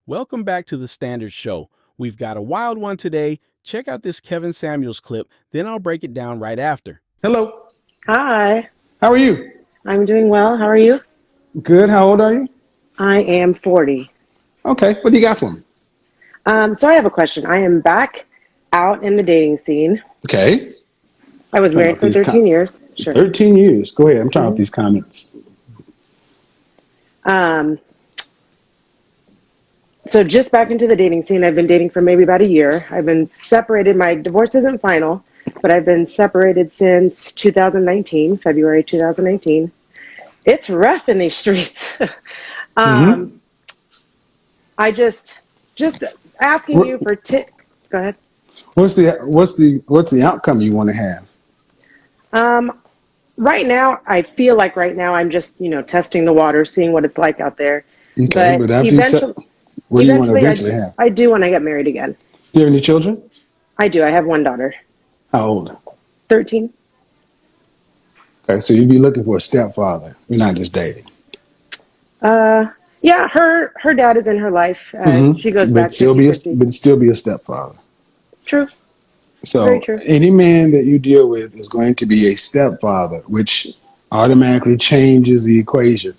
Welcome back to the Standard Show. We've got a wild one today. Check out this Kevin Samuels clip, then I'll break it down right after. Hello. Hi, How are you? I'm doing well. How are you? Good. How old are you? I am 40. Okay. What do you got for me? So I have a question. I am back out in the dating scene. Okay. I was Talking married about for 13 years. Sure. 13 years. Go ahead. I'm talking about hmm these comments. Um, so just back into the dating scene. I've been dating for maybe about a year. I've been separated. My divorce isn't final, but I've been separated since 2019, February 2019. It's rough in these streets. Mm-hmm. um, I just asking What, you for tips. Go ahead. what's the outcome you want to have? Um, right now, I feel like right now I'm just, testing the water, seeing what it's like out there. Okay. But But after what do you want to eventually, eventually have? I do want to get married again. You have any children? I do. I have one daughter, How old? 13. Okay. So you'd be looking for a stepfather. You're not just dating. Uh, yeah, her dad is in her life. She goes But back still be a 50-50. but still be a stepfather. True. Very So true. any man that you deal with is going to be a stepfather, which automatically changes the equation.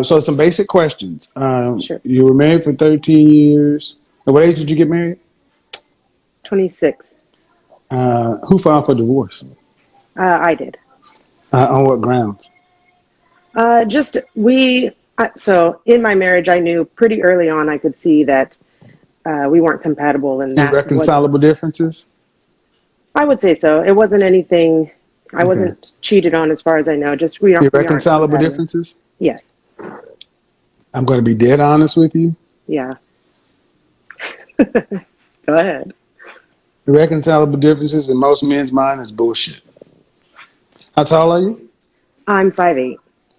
So some basic questions. Sure. You were married for 13 years. At what age did you get married? 26. Who filed for divorce? I did. On what grounds? So in my marriage, I knew pretty early on, I could see that we weren't compatible, and that was, Irreconcilable differences? I would say so. It wasn't anything. I Okay. wasn't cheated on, as far as I know. Just we aren't Irreconcilable compatible. differences? Yes. I'm going to be dead honest with you. Yeah. Go ahead. Irreconcilable differences in most men's mind is bullshit. How tall are you? I'm 5'8".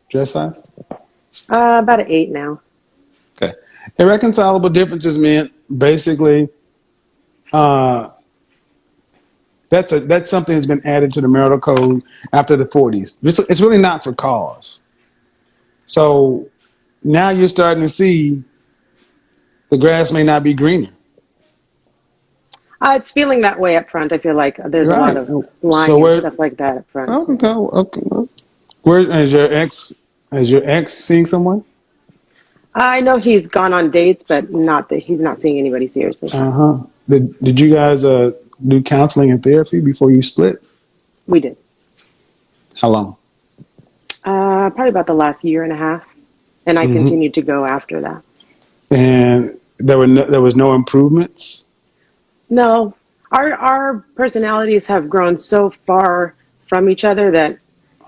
Dress size? About an 8 now. Okay. Irreconcilable differences meant basically uh, that's something that's been added to the marital code after the 40s. It's really not for cause. So now you're starting to see the grass may not be greener. It's feeling that way up front. I feel like there's a lot Right. of So lying and where? stuff like that up front. Oh, okay. Okay. Where is your ex? Is your ex seeing someone? I know he's gone on dates, but not that he's not seeing anybody seriously. Uh huh. Did you guys do counseling and therapy before you split? We did. How long? Probably about the last year and a half, and I Hmm. continued to go after that. And there was no improvements. No, our personalities have grown so far from each other that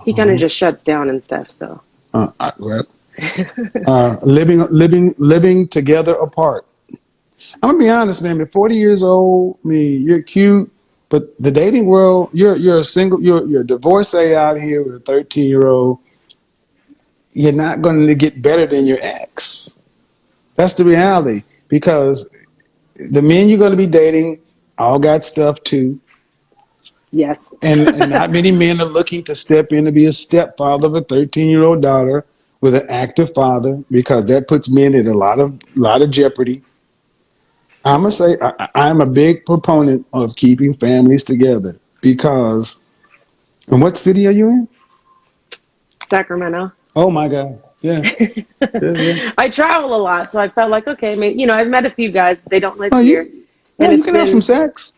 he kind of Uh-huh. just shuts down and stuff. So, Well, living together apart. I'm gonna be honest, man. At 40 years old, I mean, you're cute, but the dating world, you're a single, you're a divorcee out here with a 13-year-old. You're not going to get better than your ex. That's the reality because the men you're going to be dating all got stuff too, yes. and not many men are looking to step in to be a stepfather of a 13-year-old daughter with an active father because that puts men in a lot of jeopardy. I'm gonna say I'm a big proponent of keeping families together because. And what city are you in? Sacramento. Oh my God! Yeah, yeah, yeah. I travel a lot, so I felt like, okay, maybe, I've met a few guys. They don't live Oh, here, yeah, and you it's can have some been sex.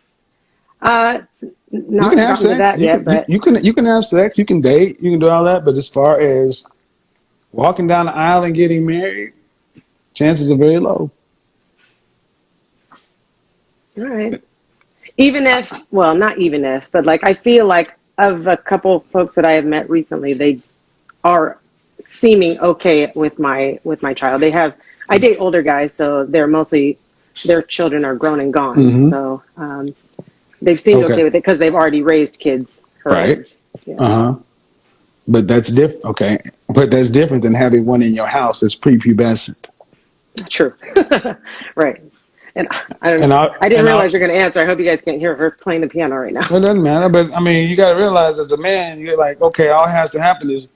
uh, You can not have gotten to sex. that yet, but You can have sex. You can date. You can do all that. But as far as walking down the aisle and getting married, chances are very low. all right. Even if, well, not even if, but like I feel like of a couple of folks that I have met recently, they are seeming okay with my child. I date older guys, so they're mostly their children are grown and gone. Mm-hmm. So they've seemed Okay. okay with it because they've already raised kids her Right. age. Yeah, Uh huh. But that's different. Okay. But that's different than having one in your house that's prepubescent. true. Right. And I don't. And I I didn't and I. realize you're going to answer. I hope you guys can't hear her playing the piano right now. Well, it doesn't matter. But I mean, you got to realize as a man, you're like, okay, all that has to happen is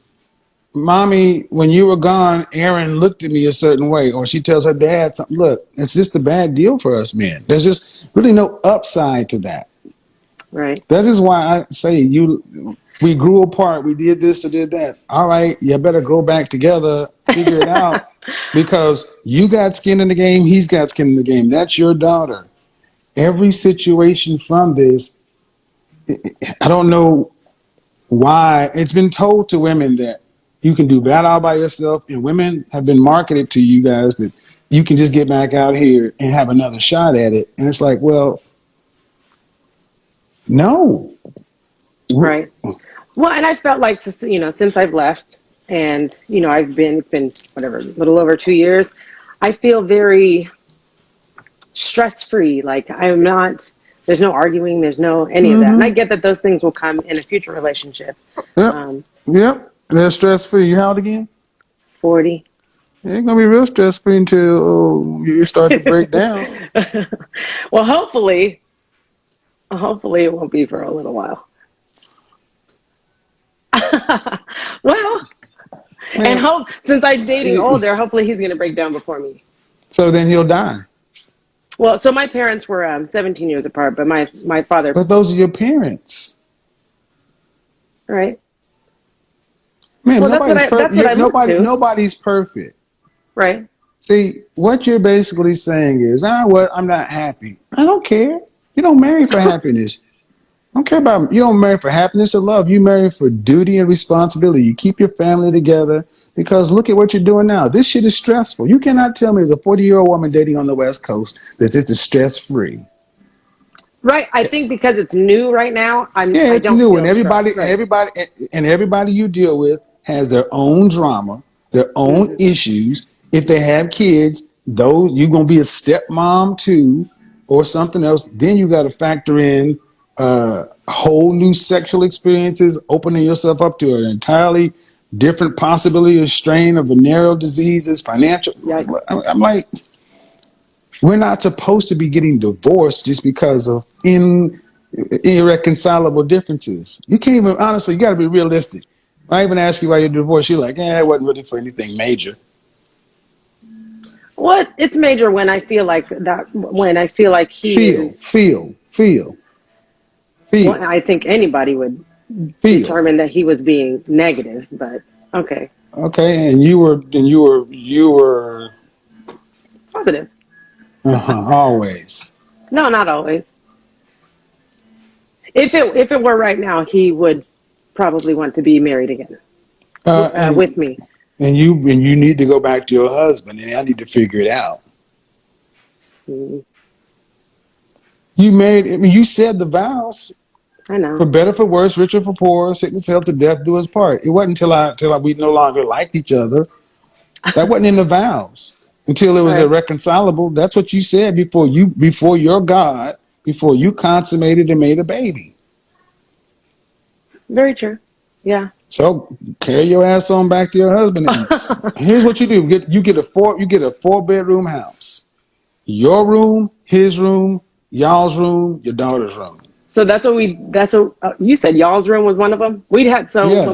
mommy, when you were gone, Aaron looked at me a certain way, or she tells her dad something. Look, it's just a bad deal for us men. There's just really no upside to that. Right. That is why I say we grew apart. We did this or did that. All right, you better grow back together, figure it out, because you got skin in the game. He's got skin in the game. That's your daughter. Every situation from this, I don't know why it's been told to women that you can do bad all by yourself, and women have been marketed to you guys that you can just get back out here and have another shot at it. And it's like, well, no. Right. Well, and I felt like, since I've left and, it's been whatever, a little over 2 years, I feel very stress free. Like there's no arguing, there's no any of that. And I get that those things will come in a future relationship. Yep. Um, Yep. They're stress free. You how old again? 40. It ain't gonna be real stress free until you start to break down. Well, hopefully it won't be for a little while. Well, and Man, since I'm dating older, hopefully he's going to break down before me. so then he'll die. Well, so my parents were 17 years apart, but my father, But those are your parents. right? Man, Well, nobody's that's what I perfect. look to, Nobody's perfect. right? See, what you're basically saying is, what? I'm not happy. I don't care. You don't marry for happiness. I don't care about, you don't marry for happiness or love. You marry for duty and responsibility. You keep your family together because look at what you're doing now. This shit is stressful. You cannot tell me as a 40-year-old woman dating on the West Coast that this is stress free. Right. I think because it's new right now, Yeah, I it's don't new, and feel stressed. Right. everybody you deal with has their own drama, their own Hmm. issues. If they have kids, though, you're gonna be a stepmom too, or something else. Then you got to factor in whole new sexual experiences, opening yourself up to an entirely different possibility of strain of venereal diseases, financial. Yikes. I'm like, we're not supposed to be getting divorced just because of irreconcilable differences. You can't even, honestly, you got to be realistic. When I even ask you why you're divorced, you're like, it wasn't really for anything major. Well, it's major when I feel like that. When I feel like he Feel, is. feel, feel, Well, feel, I think anybody would feel. determine that he was being negative, but okay, Okay, and you were positive. always. No, not always. If it were right now, he would probably want to be married again Uh, and with me. and you need to go back to your husband, and I need to figure it out. Mm, You made, I mean, you said the vows. I For know. better, for worse, richer, for poor, sickness, health, to death do us part. It wasn't until we no longer liked each other. That wasn't in the vows. Until it was Right. irreconcilable. That's what you said before your God, before you consummated and made a baby. Very true. Yeah. So carry your ass on back to your husband. And here's what you do: you get a 4-bedroom house. Your room, his room, y'all's room, your daughter's room. So that's what you said. Y'all's room was one of them. We'd had so Yeah.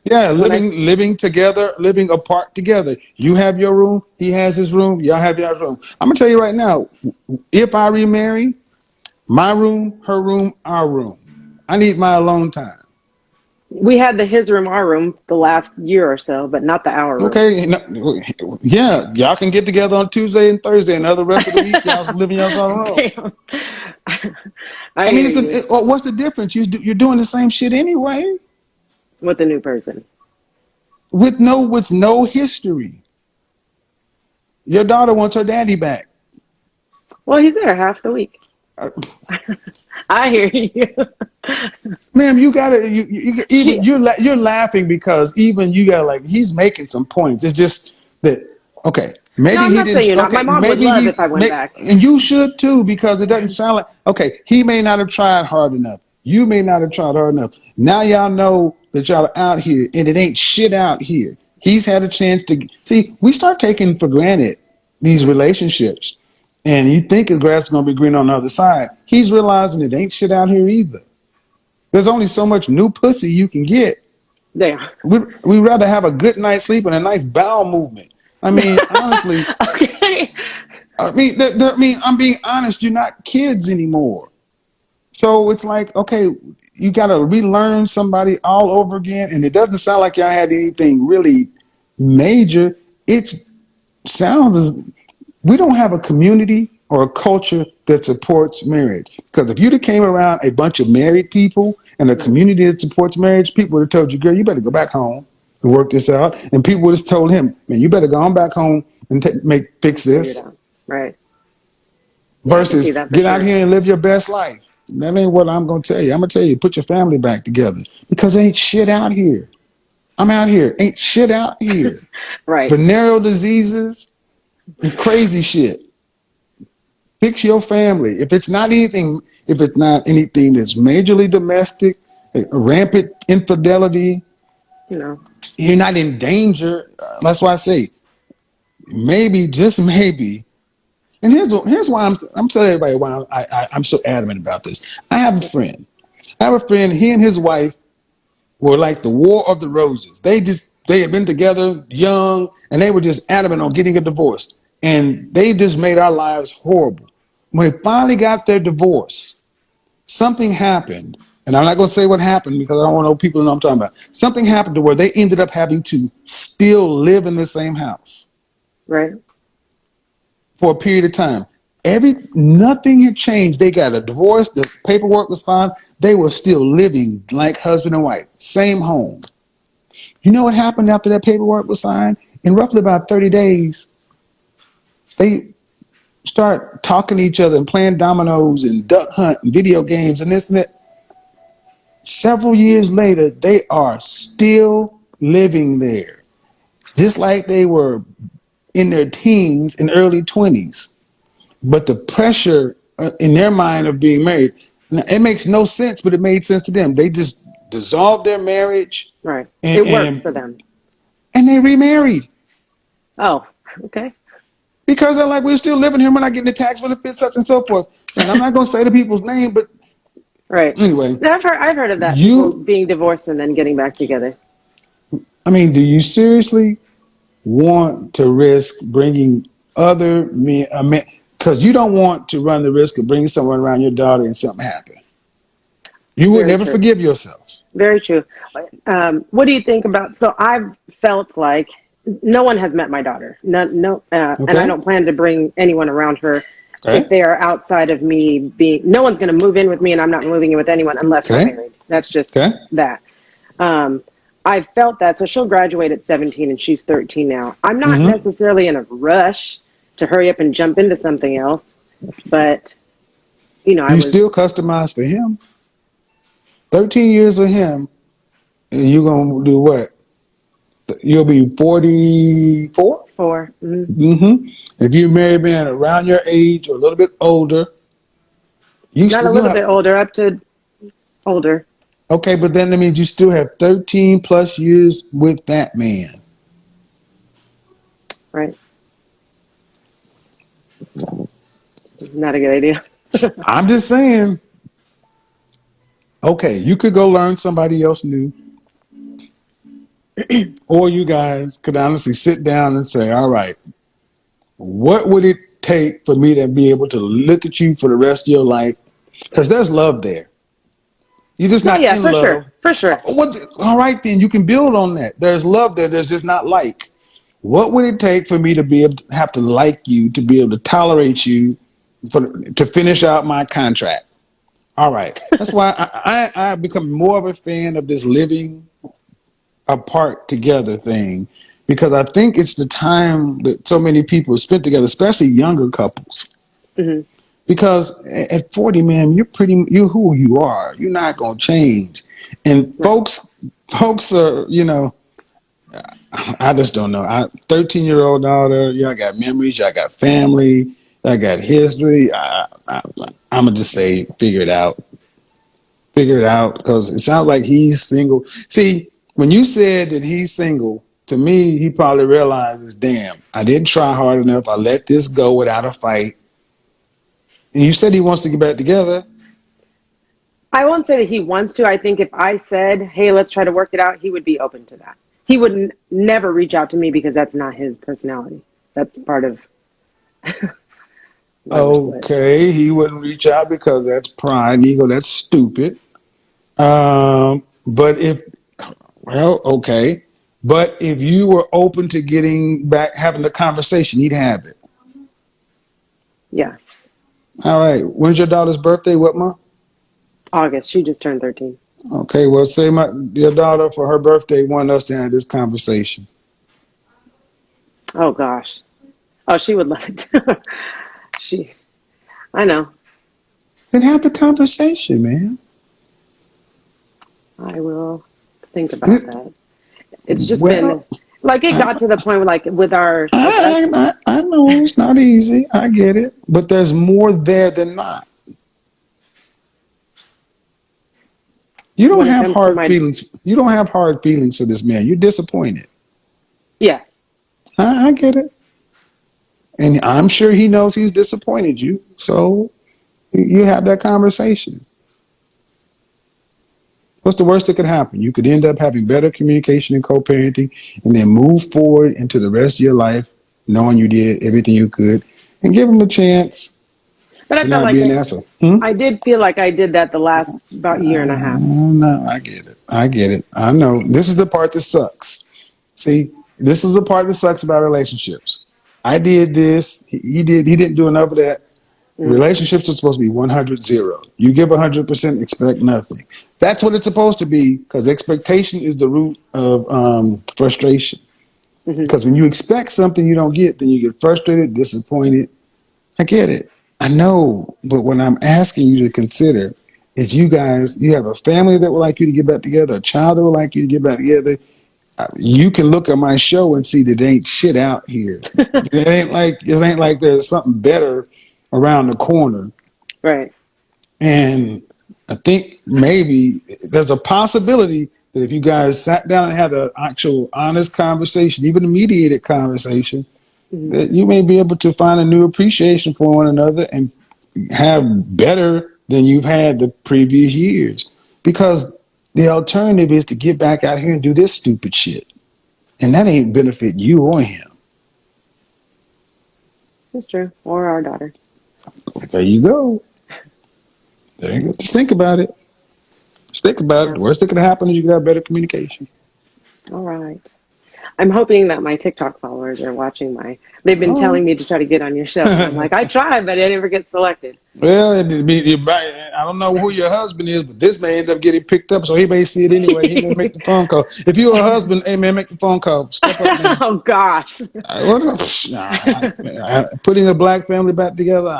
Yeah, when I living together, living apart together. You have your room, he has his room, y'all have your room. I'm gonna tell you right now, if I remarry, my room, her room, our room. I need my alone time. we had the his room, our room the last year or so, but not the our room. Okay, yeah, y'all can get together on Tuesday and Thursday, and the rest of the week, y'all's living y'all's own room. Damn. I I mean, hear you. what's the difference? You're doing the same shit anyway, With a new person. with no history. Your daughter wants her daddy back. Well, he's there half the week. Uh, I hear you. Ma'am, you gotta you even She. you're laughing because even you got like he's making some points. It's just that okay, No, maybe I'm he not saying didn't. you're not. My Okay, mom would maybe love if I went back. and you should too because it doesn't sound like okay. He may not have tried hard enough. You may not have tried hard enough. Now y'all know that y'all are out here and it ain't shit out here. He's had a chance to see. We start taking for granted these relationships, and you think the grass is gonna be green on the other side. He's realizing it ain't shit out here either. There's only so much new pussy you can get. Yeah. We'd rather have a good night's sleep and a nice bowel movement. I mean, honestly, Okay. I mean, I'm being honest. You're not kids anymore. So it's like, okay, you got to relearn somebody all over again. And it doesn't sound like y'all had anything really major. It sounds as we don't have a community or a culture that supports marriage. Because if you'd have came around a bunch of married people and a Mm, community that supports marriage, people would have told you, girl, you better go back home and work this out. And people would have told him, man, you better go on back home and fix figure it this out. Right. Yeah, I can see versus that for get out sure. here and live your best life. That ain't what I'm going to tell you. I'm going to tell you, put your family back together because ain't shit out here. I'm out here. Ain't shit out here. Right. Venereal diseases and crazy shit. Fix your family. If it's not anything that's majorly domestic, rampant infidelity, No. you're not in danger. That's why I say maybe, just maybe. And here's why I'm telling everybody why I'm so adamant about this. I have a friend. He and his wife were like the War of the Roses. They had been together young and they were just adamant on getting a divorce. And they just made our lives horrible. When they finally got their divorce, something happened. And I'm not going to say what happened because I don't want people to know what I'm talking about. Something happened to where they ended up having to still live in the same house Right. for a period of time. Nothing had changed. They got a divorce, the paperwork was fine. They were still living like husband and wife, same home. You know what happened after that paperwork was signed? In roughly about 30 days, they start talking to each other and playing dominoes and duck hunt and video games and this and that. Several years later, they are still living there, just like they were in their teens and early 20s. But the pressure in their mind of being married, it makes no sense, but it made sense to them. They just dissolved their marriage Right. and, It worked for and, them. and they remarried. Oh, okay. Because they're like, we're still living here, we're not getting the tax benefits, such and so forth. And I'm not going to say the people's name, but Right. anyway, I've heard of that. People you, being divorced and then getting back together. I mean, do you seriously want to risk bringing other men, because you don't want to run the risk of bringing someone around your daughter and something happen. You would Very never true. forgive yourself. Very true. What do you think about? So I've felt like no one has met my daughter. No, no, and I Okay? don't plan to bring anyone around her if Okay? they are outside of me being. No one's going to move in with me, and I'm not moving in with anyone unless we're Okay? married. That's just Okay? that. Um, I felt that. So she'll graduate at 17, and she's 13 now. I'm not Mm-hmm. necessarily in a rush to hurry up and jump into something else, but I You was still customize for him. 13 years with him, and you're going to do what? You'll be 44? 4. Mm-hmm. If you marry a man around your age or a little bit older, Not a you little have bit older, up to older. okay, but then that means you still have 13 plus years with that man. Right. Not a good idea. I'm just saying, okay, you could go learn somebody else new, or you guys could honestly sit down and say, all right, what would it take for me to be able to look at you for the rest of your life? Because there's love there. You're just No, not yeah, in for love. sure. For sure. All right, then you can build on that. There's love there. There's just not like. What would it take for me to be able to have to like you, to be able to tolerate you, to finish out my contract? All right. That's why I become more of a fan of this living apart together thing because I think it's the time that so many people spent together, especially younger couples. Hmm. Because at 40, man, you're who you are. You're not gonna change. And Right. folks are, I just don't know. 13-year-old daughter, y'all got memories, y'all got family, y'all got history. I'm gonna just say, figure it out. Figure it out because it sounds like he's single. See, when you said that he's single, to me, he probably realizes, damn, I didn't try hard enough. I let this go without a fight. And you said he wants to get back together. I won't say that he wants to. I think if I said, "Hey, let's try to work it out," he would be open to that. He would never reach out to me because that's not his personality. That's part of why we're split. Okay, he wouldn't reach out because that's pride, and ego. That's stupid. But if, well, okay. But if you were open to getting back, having the conversation, he'd have it. Yeah, All right. When's your daughter's birthday? What month? August. She just turned 13. Okay. Well, say your daughter for her birthday wanted us to have this conversation. Oh gosh. Oh, she would love it. she. I know. Then have the conversation, man. I will think about that. It's just Well, been like it I, got to the point where like with our like us I know it's not easy. I get it. But there's more there than not. You don't when it have comes to hard my feelings. You don't have hard feelings for this man. You're disappointed. yes. I get it. And I'm sure he knows he's disappointed you. So you have that conversation. What's the worst that could happen? You could end up having better communication and co-parenting and then move forward into the rest of your life knowing you did everything you could and give him a chance But I to felt not like be an asshole. Hmm? I did feel like I did that the last about year and a half. No, I get it. I get it. I know. This is the part that sucks. See, this is the part that sucks about relationships. I did this. He did. He didn't do enough of that. Mm, Relationships are supposed to be 100-0. You give 100%, expect nothing. That's what it's supposed to be because expectation is the root of frustration. hmm Because when you expect something you don't get, then you get frustrated, disappointed. I get it. I know. But what I'm asking you to consider is you have a family that would like you to get back together, a child that would like you to get back together. You can look at my show and see that there ain't shit out here. It ain't like there's something better around the corner. Right. And I think maybe there's a possibility that if you guys sat down and had an actual honest conversation, even a mediated conversation, hmm that you may be able to find a new appreciation for one another and have better than you've had the previous years. Because the alternative is to get back out here and do this stupid shit. And that ain't benefiting you or him. That's true. Or our daughter. There you go. There you go. Just think about it. Just think about it. Yeah. The worst that could happen is you could have better communication. All right. I'm hoping that my TikTok followers are watching my. They've been All telling me to try to get on your show, and I'm right. like, I tried, but I never get selected. Well, I don't know who your husband is, but this may end up getting picked up, so he may see it anyway. He may make the phone call. If you're a husband, hey man, make the phone call. Step up, man. Oh gosh. Putting a black family back together,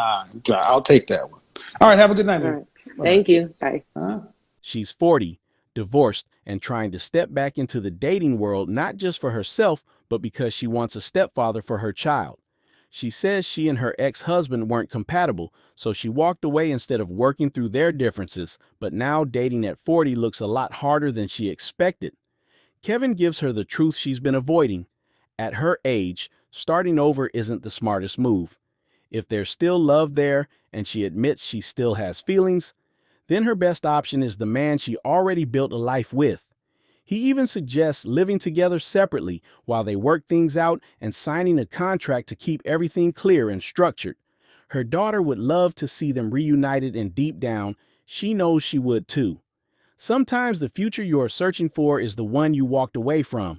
I'll take that one. All right, have a good night, All man. right. Bye bye. Thank you. Bye. Huh? She's 40, divorced, and trying to step back into the dating world not just for herself, but because she wants a stepfather for her child. She says she and her ex-husband weren't compatible, so she walked away instead of working through their differences, but now dating at 40 looks a lot harder than she expected. Kevin gives her the truth she's been avoiding. At her age, starting over isn't the smartest move. If there's still love there and she admits she still has feelings, then her best option is the man she already built a life with. He even suggests living together separately while they work things out and signing a contract to keep everything clear and structured. Her daughter would love to see them reunited, and deep down, she knows she would too. Sometimes the future you are searching for is the one you walked away from.